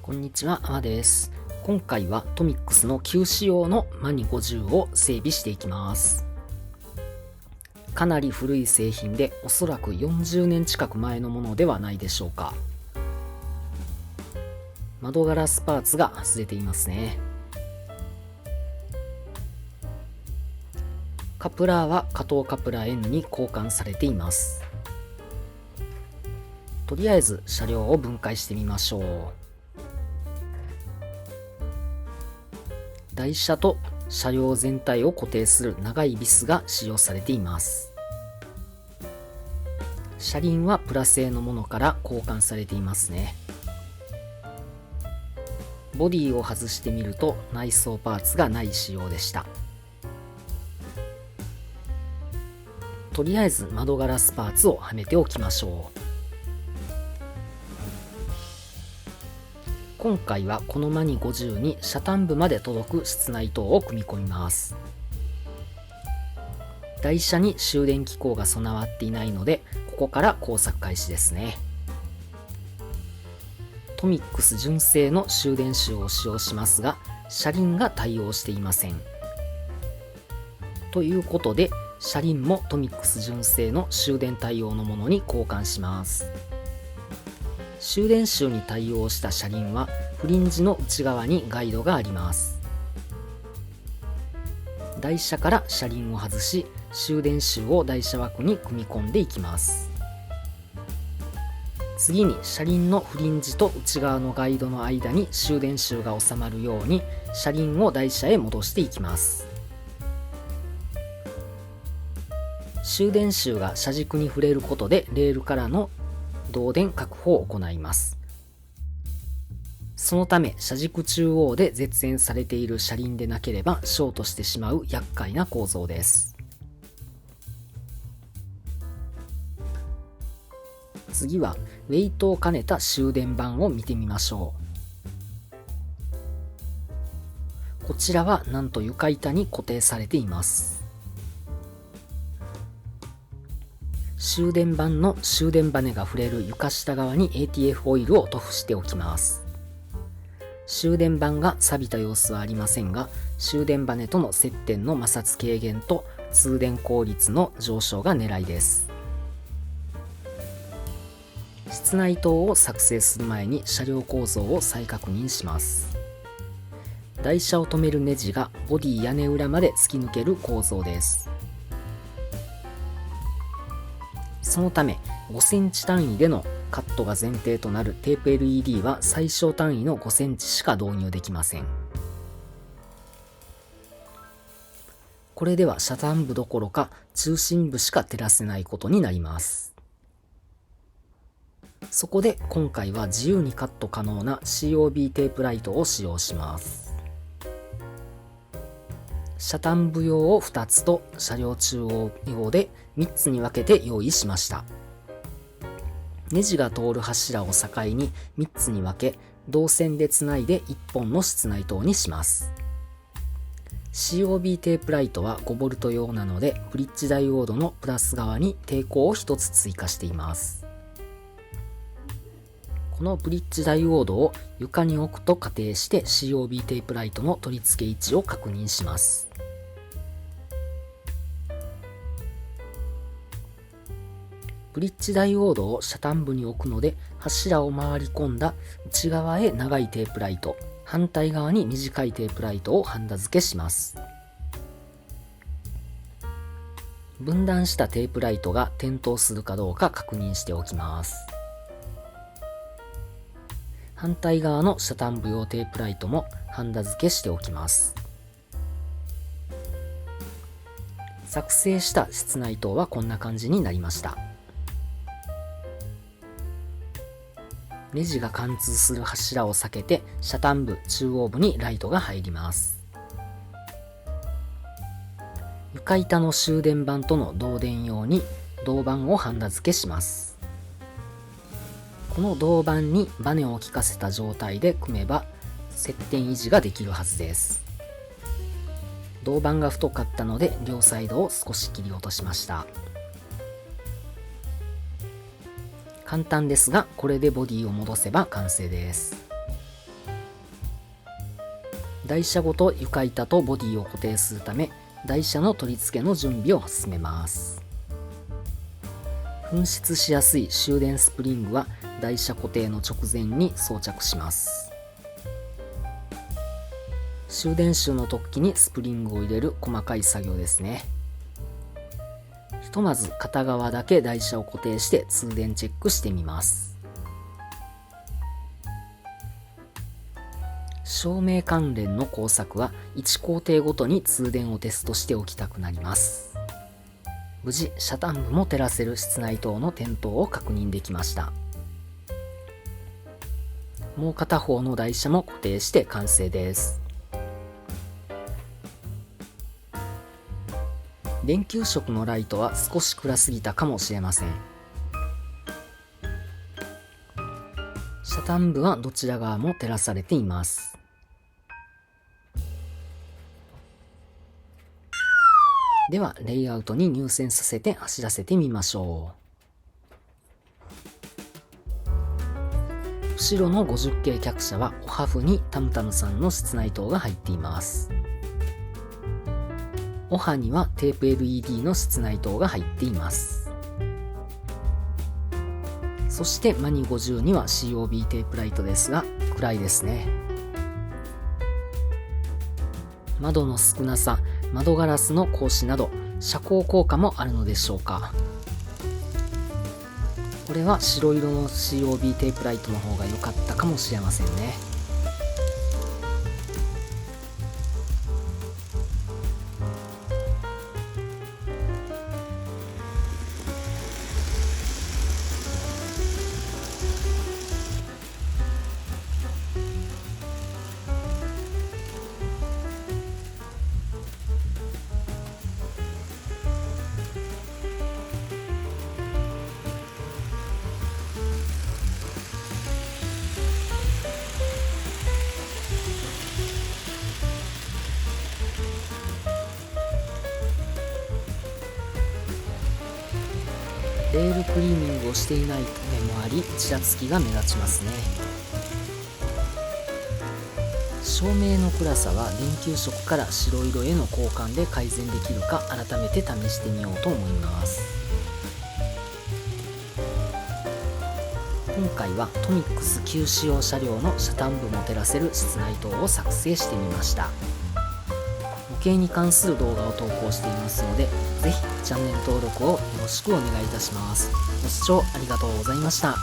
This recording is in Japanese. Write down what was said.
こんにちは、あわです。今回はトミックスの旧仕様のマニ50を整備していきます。かなり古い製品で、おそらく40年近く前のものではないでしょうか。窓ガラスパーツが外れていますね。カプラーは加藤カプラー N に交換されています。とりあえず車両を分解してみましょう。台車と車両全体を固定する長いビスが使用されています。車輪はプラ製のものから交換されていますね。ボディを外してみると内装パーツがない仕様でした。とりあえず窓ガラスパーツをはめておきましょう。今回はこのマニ50に車端部まで届く室内灯を組み込みます。台車に終電機構が備わっていないので、ここから工作開始ですね。トミックス純正の終電集を使用しますが、車輪が対応していません。ということで、車輪もトミックス純正の終電対応のものに交換します。終電集に対応した車輪はフリンジの内側にガイドがあります。台車から車輪を外し、終電集を台車枠に組み込んでいきます。次に車輪のフリンジと内側のガイドの間に終電集が収まるように車輪を台車へ戻していきます。終電集が車軸に触れることでレールからの導電確保を行います。そのため車軸中央で絶縁されている車輪でなければショートしてしまう厄介な構造です。次はウェイトを兼ねた終電板を見てみましょう。こちらはなんと床板に固定されています。終電板の終電バネが触れる床下側に ATF オイルを塗布しておきます。終電板が錆びた様子はありませんが、終電バネとの接点の摩擦軽減と通電効率の上昇が狙いです。室内灯を作成する前に車両構造を再確認します。台車を止めるネジがボディ屋根裏まで突き抜ける構造です。そのため5センチ単位でのカットが前提となるテープ LED は最小単位の5センチしか導入できません。これでは車端部どころか中心部しか照らせないことになります。そこで今回は自由にカット可能な COB テープライトを使用します。車端部用を2つと車両中央用で3つに分けて用意しました。ネジが通る柱を境に3つに分け、導線でつないで1本の室内灯にします。COB テープライトは 5V 用なので、ブリッジダイオードのプラス側に抵抗を1つ追加しています。このブリッジダイオードを床に置くと仮定して COB テープライトの取り付け位置を確認します。ブリッジダイオードを車端部に置くので、柱を回り込んだ内側へ長いテープライト、反対側に短いテープライトをハンダ付けします。分断したテープライトが点灯するかどうか確認しておきます。反対側の車端部用テープライトもハンダ付けしておきます。作成した室内灯はこんな感じになりました。ネジが貫通する柱を避けて車端部中央部にライトが入ります。床板の終電板との導電用に銅板をハンダ付けします。この銅板にバネを効かせた状態で組めば接点維持ができるはずです。銅板が太かったので両サイドを少し切り落としました。簡単ですが、これでボディを戻せば完成です。台車ごと床板とボディを固定するため、台車の取り付けの準備を進めます。紛失しやすい終電スプリングは台車固定の直前に装着します。終電周の突起にスプリングを入れる細かい作業ですね。ひとまず片側だけ台車を固定して通電チェックしてみます。照明関連の工作は1工程ごとに通電をテストしておきたくなります。無事遮端部も照らせる室内灯の点灯を確認できました。もう片方の台車も固定して完成です。電球色のライトは少し暗すぎたかもしれません。遮端部はどちら側も照らされています。ではレイアウトに入線させて走らせてみましょう。後ろの50系客車はオハフにタムタムさんの室内灯が入っています。オハにはテープ LED の室内灯が入っています。そしてマニ50には COB テープライトですが暗いですね。窓の少なさ、窓ガラスの格子など遮光効果もあるのでしょうか。これは白色の COB テープライトの方が良かったかもしれませんね。レールクリーニングをしていない面もあり、ちらつきが目立ちますね。照明の暗さは電球色から白色への交換で改善できるか改めて試してみようと思います。今回はトミックス旧仕様車両の遮端部も照らせる室内灯を作成してみました。模型に関する動画を投稿していますので、ぜひチャンネル登録をよろしくお願いいたします。ご視聴ありがとうございました。